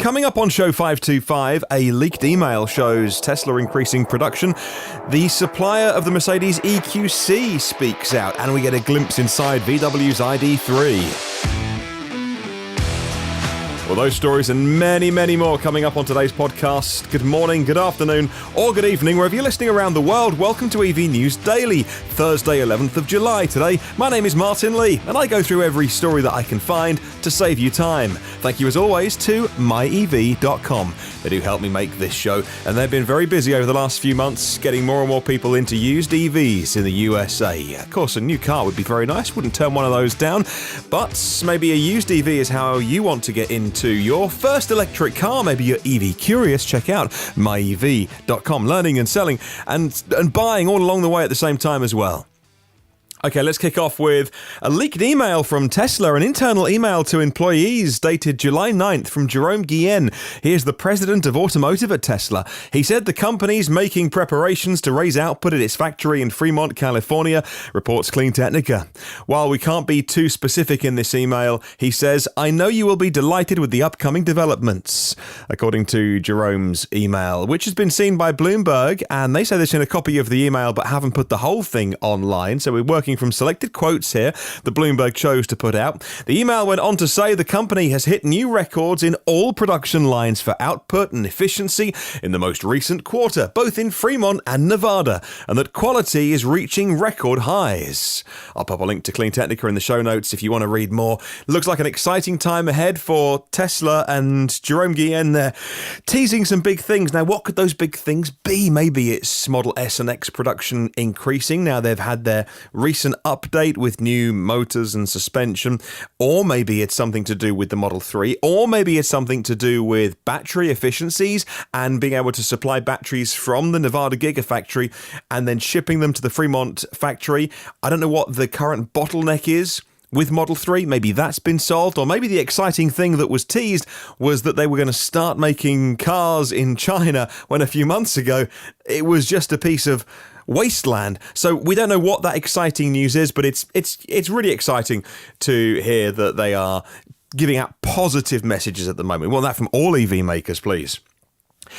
coming up on show 525, a leaked email shows Tesla increasing production. The supplier of the Mercedes EQC speaks out, and we get a glimpse inside VW's ID3. Well, those stories and many, many more coming up on today's podcast. Good morning, good afternoon, or good evening, wherever you're listening around the world. Welcome to EV News Daily, Thursday, 11th of July. Today, my name is Martyn Lee, and I go through every story that I can find to save you time. Thank you, as always, to myev.com. They do help me make this show, and they've been very busy over the last few months getting more and more people into used EVs in the USA. Of course, a new car would be very nice, wouldn't turn one of those down, but maybe a used EV is how you want to get into your first electric car. Maybe you're EV curious. Check out myev.com. Learning and selling and buying all along the way at the same time as well. Okay, let's kick off with a leaked email from Tesla, an internal email to employees dated July 9th from Jerome Guillen. Here's the president of automotive at Tesla. He said the company's making preparations to raise output at its factory in Fremont, California, reports Clean Technica. While we can't be too specific in this email, he says, I know you will be delighted with the upcoming developments, according to Jerome's email, which has been seen by Bloomberg, and they say this in a copy of the email but haven't put the whole thing online, so we're working from selected quotes here that Bloomberg chose to put out. The email went on to say the company has hit new records in all production lines for output and efficiency in the most recent quarter, both in Fremont and Nevada, and that quality is reaching record highs. I'll pop a link to Clean Technica in the show notes if you want to read more. Looks like an exciting time ahead for Tesla, and Jerome Guillen there teasing some big things. Now, what could those big things be? Maybe it's Model S and X production increasing. Now they've had their recent update with new motors and suspension, or maybe it's something to do with the Model 3, or maybe it's something to do with battery efficiencies and being able to supply batteries from the Nevada Gigafactory and then shipping them to the Fremont factory. I don't know what the current bottleneck is with Model 3. Maybe that's been solved, or maybe the exciting thing that was teased was that they were going to start making cars in China when a few months ago it was just a piece of wasteland. So we don't know what that exciting news is, but it's really exciting to hear that they are giving out positive messages at the moment. We want that from all EV makers, please.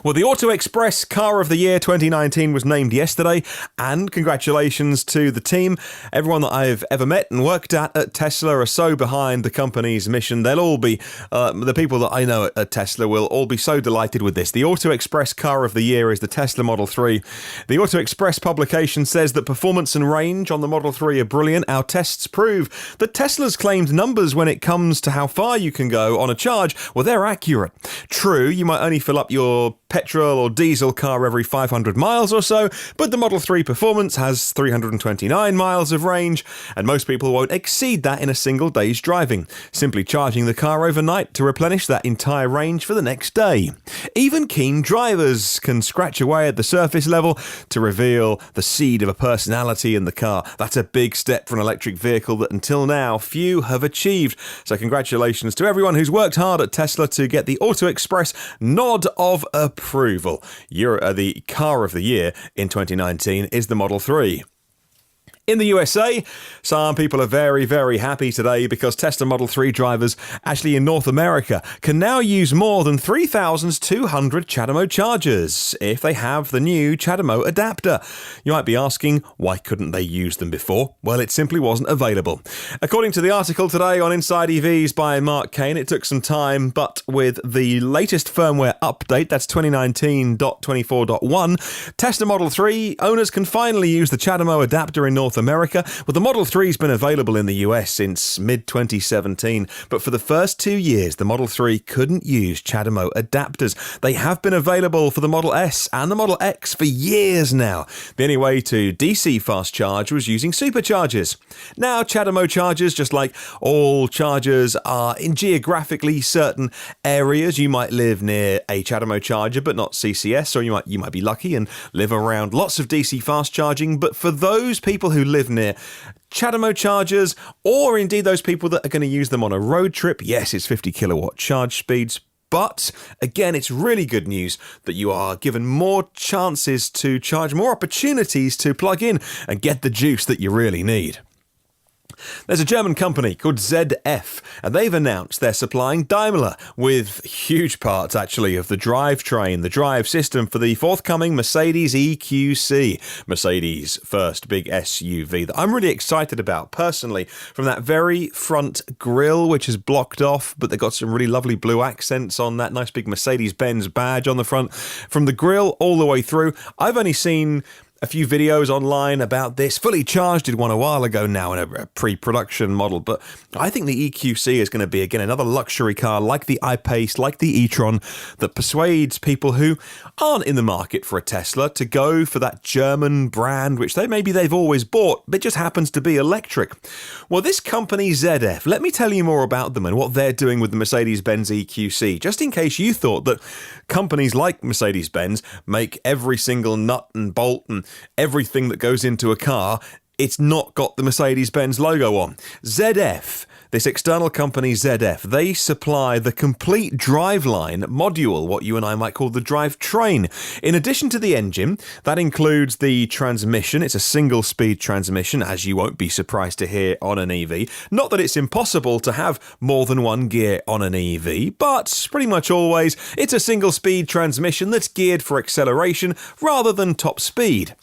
Well, the Auto Express Car of the Year 2019 was named yesterday, and congratulations to the team. Everyone that I've ever met and worked at Tesla are so behind the company's mission. They'll all be, the people that I know at Tesla will all be so delighted with this. The Auto Express Car of the Year is the Tesla Model 3. The Auto Express publication says that performance and range on the Model 3 are brilliant. Our tests prove that Tesla's claimed numbers when it comes to how far you can go on a charge, well, they're accurate. True, you might only fill up your petrol or diesel car every 500 miles or so, but the Model 3 Performance has 329 miles of range, and most people won't exceed that in a single day's driving, simply charging the car overnight to replenish that entire range for the next day. Even keen drivers can scratch away at the surface level to reveal the seed of a personality in the car. That's a big step for an electric vehicle that until now few have achieved. So congratulations to everyone who's worked hard at Tesla to get the Auto Express nod of approval. The car of the year in 2019 is the Model 3. In the USA, some people are very, very happy today because Tesla Model 3 drivers, actually in North America, can now use more than 3,200 CHAdeMO chargers if they have the new CHAdeMO adapter. You might be asking, why couldn't they use them before? Well, it simply wasn't available. According to the article today on Inside EVs by Mark Kane, it took some time, but with the latest firmware update, that's 2019.24.1, Tesla Model 3 owners can finally use the CHAdeMO adapter in North America. Well, the Model 3's been available in the US since mid-2017, but for the first 2 years, the Model 3 couldn't use CHAdeMO adapters. They have been available for the Model S and the Model X for years now. The only way to DC fast charge was using superchargers. Now, CHAdeMO chargers, just like all chargers, are in geographically certain areas. You might live near a CHAdeMO charger, but not CCS, or you might be lucky and live around lots of DC fast charging. But for those people who live near CHAdeMO chargers, or indeed those people that are going to use them on a road trip, yes, it's 50 kilowatt charge speeds. But again, it's really good news that you are given more chances to charge, more opportunities to plug in and get the juice that you really need. There's a German company called ZF, and they've announced they're supplying Daimler with huge parts, actually, of the drivetrain, the drive system for the forthcoming Mercedes EQC, Mercedes' first big SUV that I'm really excited about, personally, from that very front grille, which is blocked off, but they've got some really lovely blue accents on that nice big Mercedes-Benz badge on the front. From the grille all the way through, I've only seen a few videos online about this. Fully Charged did one a while ago now in a pre-production model, but I think the EQC is going to be, again, another luxury car like the I-Pace, like the e-tron, that persuades people who aren't in the market for a Tesla to go for that German brand, which maybe they've always bought, but just happens to be electric. Well, this company ZF, let me tell you more about them and what they're doing with the Mercedes-Benz EQC, just in case you thought that companies like Mercedes-Benz make every single nut and bolt and everything that goes into a car, it's not got the Mercedes-Benz logo on. ZF, this external company ZF, they supply the complete driveline module, what you and I might call the drivetrain. In addition to the engine, that includes the transmission. It's a single-speed transmission, as you won't be surprised to hear on an EV. Not that it's impossible to have more than one gear on an EV, but pretty much always it's a single-speed transmission that's geared for acceleration rather than top speed.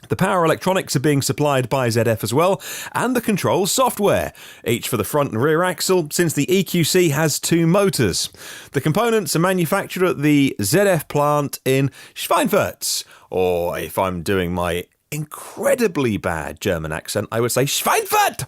The power electronics are being supplied by ZF as well, and the control software, each for the front and rear axle, since the EQC has two motors. The components are manufactured at the ZF plant in Schweinfurt, or if I'm doing my incredibly bad German accent, I would say Schweinfurt!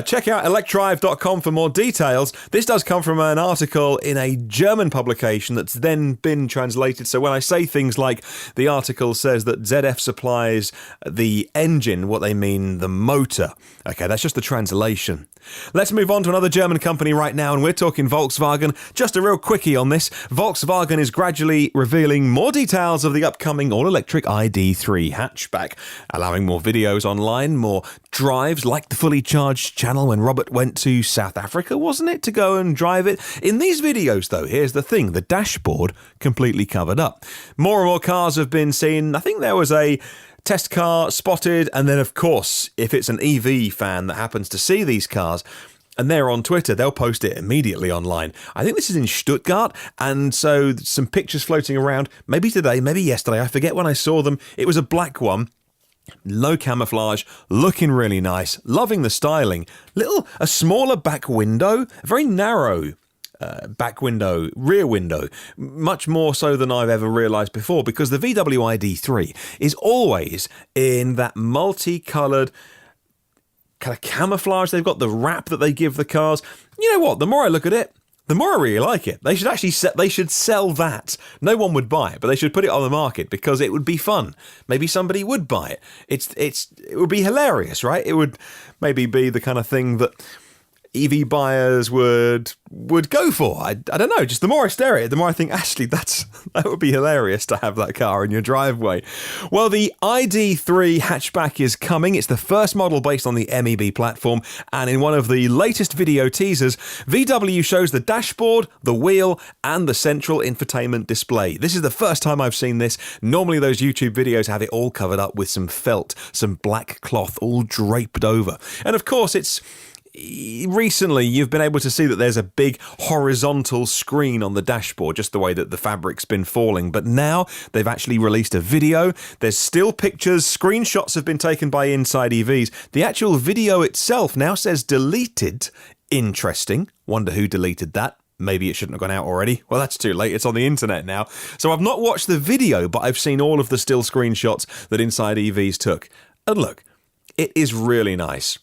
Check out electrive.com for more details. This does come from an article in a German publication that's then been translated, so when I say things like the article says that ZF supplies the engine, what they mean the motor. Okay, that's just the translation. Let's move on to another German company right now, and we're talking Volkswagen. Just a real quickie on this. Volkswagen is gradually revealing more details of the upcoming all-electric ID.3 hatchback, allowing more videos online, more drives, like the Fully Charged channel when Robert went to South Africa, wasn't it, to go and drive it? In these videos, though, here's the thing, the dashboard completely covered up. More and more cars have been seen. I think there was a test car spotted, and then, of course, if it's an EV fan that happens to see these cars, and they're on Twitter, they'll post it immediately online. I think this is in Stuttgart, and so some pictures floating around, maybe today, maybe yesterday, I forget when I saw them. It was a black one. No camouflage, looking really nice, loving the styling. A smaller back window, a very narrow back window, rear window, much more so than I've ever realised before, because the VW ID3 is always in that multicoloured kind of camouflage. They've got the wrap that they give the cars. You know what? The more I look at it, the more I really like it. They should actually sell that. No one would buy it, but they should put it on the market because it would be fun. Maybe somebody would buy it. It would be hilarious, right? It would maybe be the kind of thing that EV buyers would go for. I don't know, just the more I stare at it, the more I think, actually, that would be hilarious to have that car in your driveway. Well, the ID3 hatchback is coming. It's the first model based on the MEB platform, and in one of the latest video teasers, VW shows the dashboard, the wheel, and the central infotainment display. This is the first time I've seen this. Normally those YouTube videos have it all covered up with some felt, some black cloth all draped over. And of course, recently you've been able to see that there's a big horizontal screen on the dashboard, just the way that the fabric's been falling. But now they've actually released a video. There's still pictures. Screenshots have been taken by Inside EVs. The actual video itself now says deleted. Interesting. Wonder who deleted that. Maybe it shouldn't have gone out already. Well, that's too late. It's on the internet now. So I've not watched the video, but I've seen all of the still screenshots that Inside EVs took. And look, it is really nice.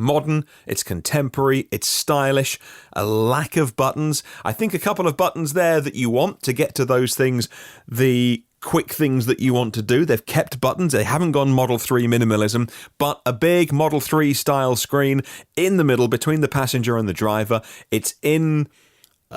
Modern, it's contemporary, it's stylish, a lack of buttons. I think a couple of buttons there that you want to get to those things, the quick things that you want to do. They've kept buttons. They haven't gone Model 3 minimalism, but a big Model 3 style screen in the middle between the passenger and the driver. It's in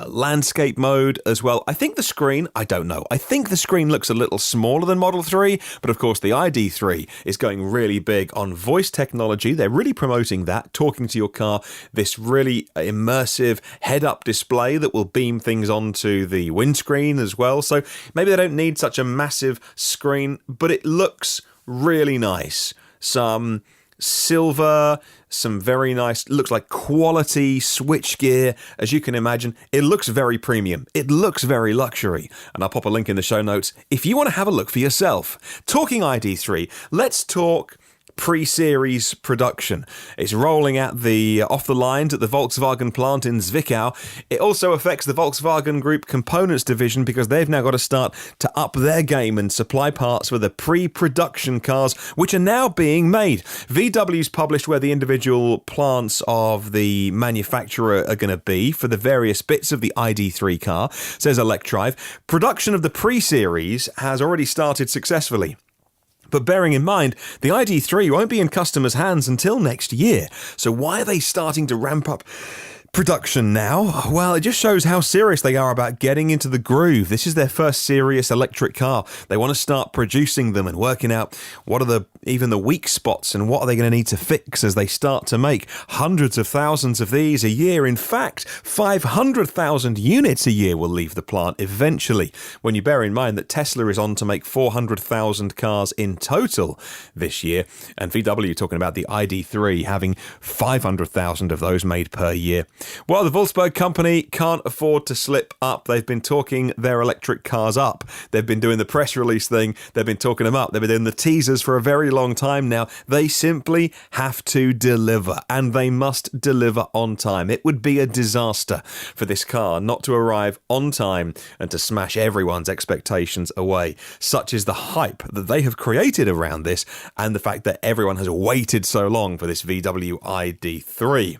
landscape mode as well. I think the screen, I don't know. I think the screen looks a little smaller than Model 3, but of course the ID3 is going really big on voice technology. They're really promoting that, talking to your car, this really immersive head-up display that will beam things onto the windscreen as well. So maybe they don't need such a massive screen, but it looks really nice. Some silver, some very nice, looks like quality switchgear. As you can imagine, it looks very premium. It looks very luxury. And I'll pop a link in the show notes if you want to have a look for yourself. Talking ID3, let's talk pre-series production. It's rolling out off the lines at the Volkswagen plant in Zwickau. It also affects the Volkswagen Group components division because they've now got to start to up their game and supply parts for the pre-production cars, which are now being made. VW's published where the individual plants of the manufacturer are going to be for the various bits of the ID3 car, says Electrive. Production of the pre-series has already started successfully. But bearing in mind, the ID3 won't be in customers' hands until next year. So why are they starting to ramp up production now? Well, it just shows how serious they are about getting into the groove. This is their first serious electric car. They want to start producing them and working out what are even the weak spots and what are they going to need to fix as they start to make hundreds of thousands of these a year. In fact, 500,000 units a year will leave the plant eventually, when you bear in mind that Tesla is on to make 400,000 cars in total this year, and VW talking about the ID3 having 500,000 of those made per year. Well, the Wolfsburg company can't afford to slip up. They've been talking their electric cars up. They've been doing the press release thing. They've been talking them up. They've been doing the teasers for a very long time now. They simply have to deliver, and they must deliver on time. It would be a disaster for this car not to arrive on time and to smash everyone's expectations away. Such is the hype that they have created around this, and the fact that everyone has waited so long for this VW ID3.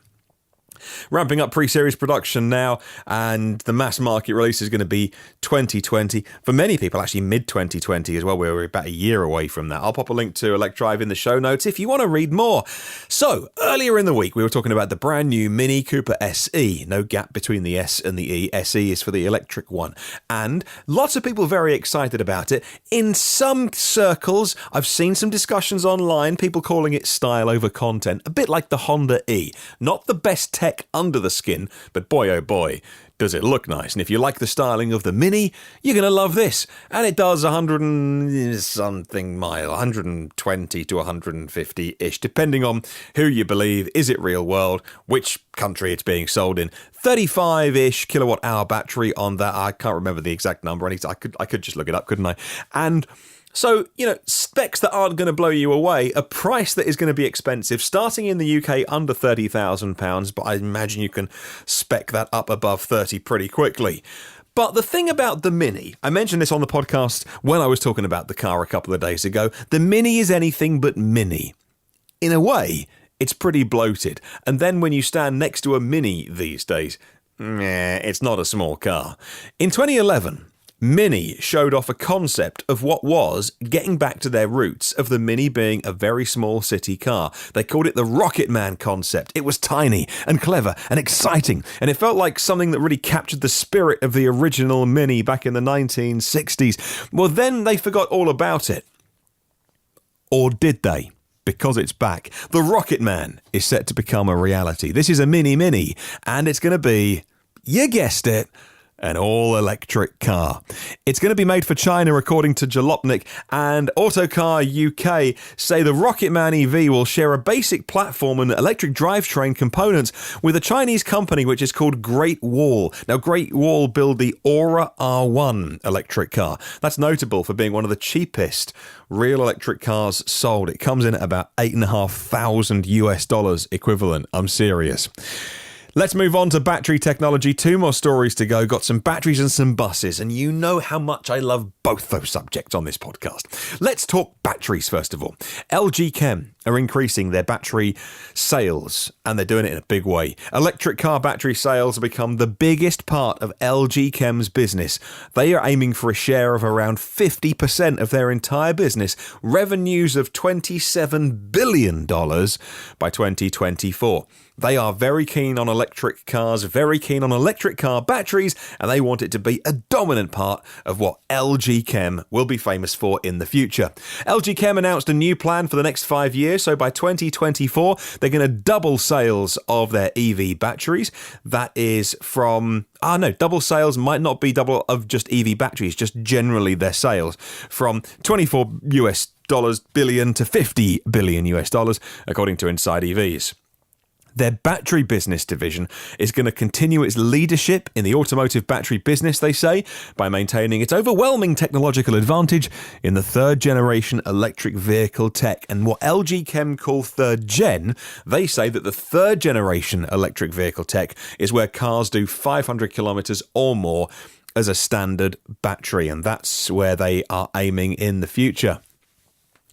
Ramping up pre-series production now, and the mass market release is going to be 2020. For many people, actually mid-2020 as well. We're about a year away from that. I'll pop a link to Electrive in the show notes if you want to read more. So, earlier in the week, we were talking about the brand new Mini Cooper SE. No gap between the S and the E. SE is for the electric one. And lots of people very excited about it. In some circles, I've seen some discussions online, people calling it style over content. A bit like the Honda E. Not the best tech under the skin, but boy oh boy, does it look nice. And if you like the styling of the Mini, you're going to love this. And it does 100 and something mile, 120 to 150-ish, depending on who you believe. Is it real world? Which country it's being sold in? 35-ish kilowatt hour battery on that. I can't remember the exact number. I could just look it up, couldn't I? And so, specs that aren't going to blow you away, a price that is going to be expensive, starting in the UK under £30,000, but I imagine you can spec that up above 30 pretty quickly. But the thing about the Mini, I mentioned this on the podcast when I was talking about the car a couple of days ago, the Mini is anything but mini. In a way, it's pretty bloated. And then when you stand next to a Mini these days, it's not a small car. In 2011... Mini showed off a concept of what was getting back to their roots of the Mini being a very small city car. They called it the Rocket Man concept. It was tiny and clever and exciting, and it felt like something that really captured the spirit of the original Mini back in the 1960s. Well, then they forgot all about it. Or did they? Because it's back. The Rocket Man is set to become a reality. This is a Mini, and it's going to be, you guessed it, an all-electric car. It's going to be made for China, according to Jalopnik, and Autocar UK say the Rocketman EV will share a basic platform and electric drivetrain components with a Chinese company which is called Great Wall. Now, Great Wall build the Aura R1 electric car. That's notable for being one of the cheapest real electric cars sold. It comes in at about $8,500 equivalent. I'm serious. Let's move on to battery technology. 2 more stories to go. Got some batteries and some buses, and you know how much I love both those subjects on this podcast. Let's talk batteries first of all. LG Chem are increasing their battery sales, and they're doing it in a big way. Electric car battery sales have become the biggest part of LG Chem's business. They are aiming for a share of around 50% of their entire business, revenues of $27 billion by 2024. They are very keen on electric cars, very keen on electric car batteries, and they want it to be a dominant part of what LG Chem will be famous for in the future. LG Chem announced a new plan for the next 5 years, so by 2024, they're going to double sales of their EV batteries. That is from... double sales might not be double of just EV batteries, just generally their sales, from $24 billion to $50 billion, according to Inside EVs. Their battery business division is going to continue its leadership in the automotive battery business, they say, by maintaining its overwhelming technological advantage in the third-generation electric vehicle tech. And what LG Chem call third gen, they say that the third-generation electric vehicle tech is where cars do 500 kilometers or more as a standard battery, and that's where they are aiming in the future.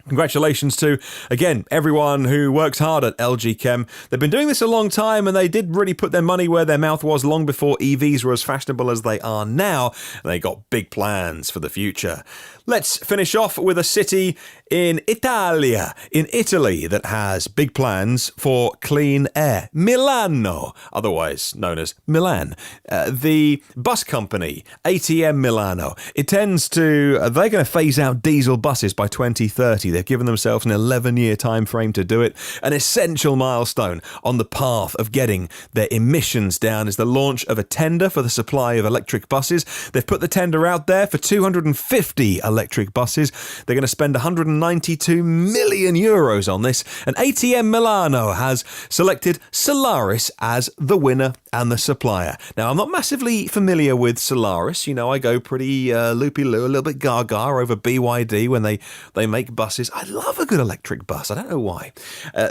Congratulations to, again, everyone who works hard at LG Chem. They've been doing this a long time, and they did really put their money where their mouth was long before EVs were as fashionable as they are now. They got big plans for the future. Let's finish off with a city in Italia, in Italy, that has big plans for clean air. Milano, otherwise known as Milan. The bus company, ATM Milano, they're going to phase out diesel buses by 2030. They've given themselves an 11-year time frame to do it. An essential milestone on the path of getting their emissions down is the launch of a tender for the supply of electric buses. They've put the tender out there for 250 electric buses. They're going to spend 192 million euros on this. And ATM Milano has selected Solaris as the winner and the supplier. Now, I'm not massively familiar with Solaris. You know, I go pretty loopy-loo, a little bit gaga over BYD when they make buses. I love a good electric bus. I don't know why.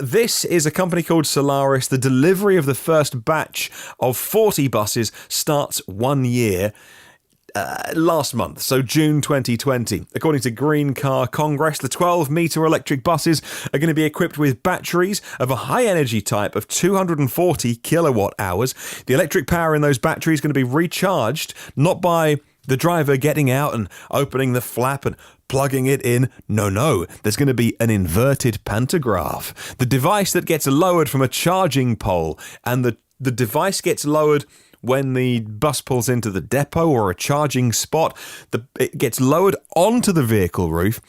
This is a company called Solaris. The delivery of the first batch of 40 buses starts 1 year last month, so June 2020. According to Green Car Congress, the 12-metre electric buses are going to be equipped with batteries of a high-energy type of 240 kilowatt hours. The electric power in those batteries is going to be recharged, not by the driver getting out and opening the flap and plugging it in. No. There's going to be an inverted pantograph. The device that gets lowered from a charging pole, and the device gets lowered when the bus pulls into the depot or a charging spot. It gets lowered onto the vehicle roof,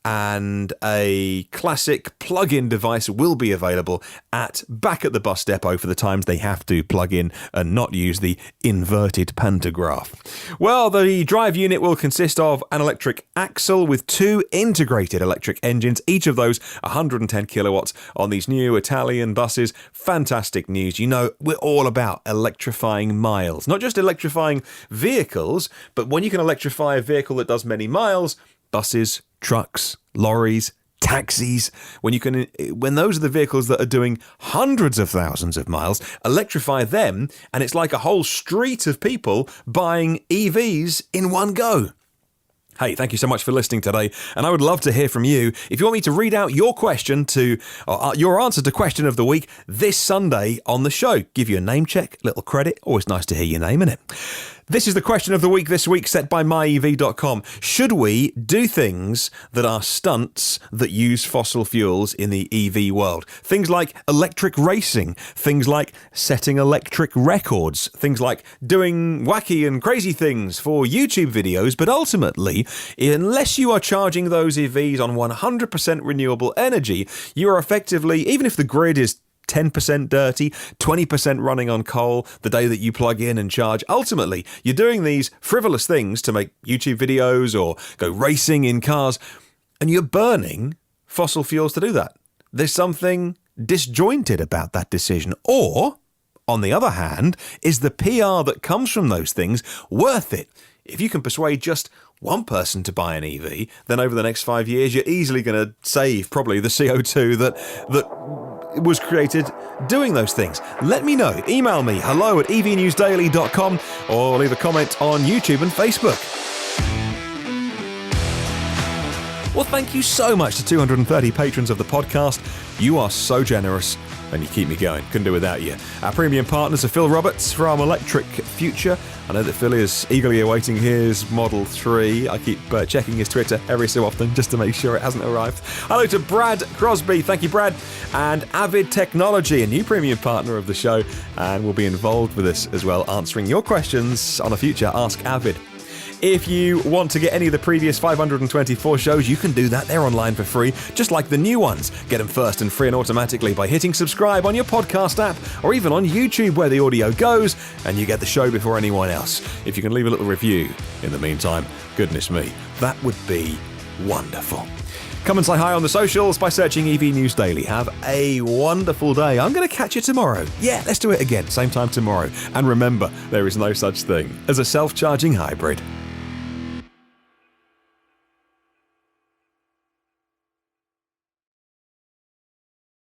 and a classic plug-in device will be available back at the bus depot for the times they have to plug in and not use the inverted pantograph. Well, the drive unit will consist of an electric axle with 2 integrated electric engines, each of those 110 kilowatts on these new Italian buses. Fantastic news. You know, we're all about electrifying miles, not just electrifying vehicles, but when you can electrify a vehicle that does many miles, buses, trucks, lorries, taxis, when those are the vehicles that are doing hundreds of thousands of miles, electrify them, and it's like a whole street of people buying EVs in one go. Hey, thank you so much for listening today, and I would love to hear from you. If you want me to read out your your answer to question of the week this Sunday on the show, give you a name check, little credit, always nice to hear your name in it. This is the question of the week this week, set by myev.com. Should we do things that are stunts that use fossil fuels in the EV world? Things like electric racing, things like setting electric records, things like doing wacky and crazy things for YouTube videos, but ultimately, unless you are charging those EVs on 100% renewable energy, you are effectively, even if the grid is 10% dirty, 20% running on coal the day that you plug in and charge. Ultimately, you're doing these frivolous things to make YouTube videos or go racing in cars, and you're burning fossil fuels to do that. There's something disjointed about that decision. Or, on the other hand, is the PR that comes from those things worth it? If you can persuade just one person to buy an EV, then over the next 5 years, you're easily going to save probably the CO2 that was created doing those things. Let me know. Email me, hello@evnewsdaily.com, or leave a comment on YouTube and Facebook. Well, thank you so much to 230 patrons of the podcast. You are so generous, and you keep me going. Couldn't do without you. Our premium partners are Phil Roberts from Electric Future, I know that Phil is eagerly awaiting his Model 3. I keep checking his Twitter every so often just to make sure it hasn't arrived. Hello to Brad Crosby. Thank you, Brad. And Avid Technology, a new premium partner of the show, and will be involved with us as well, answering your questions on a future Ask Avid. If you want to get any of the previous 524 shows, you can do that. They're online for free, just like the new ones. Get them first and free and automatically by hitting subscribe on your podcast app or even on YouTube where the audio goes, and you get the show before anyone else. If you can leave a little review in the meantime, goodness me, that would be wonderful. Come and say hi on the socials by searching EV News Daily. Have a wonderful day. I'm going to catch you tomorrow. Yeah, let's do it again, same time tomorrow. And remember, there is no such thing as a self-charging hybrid.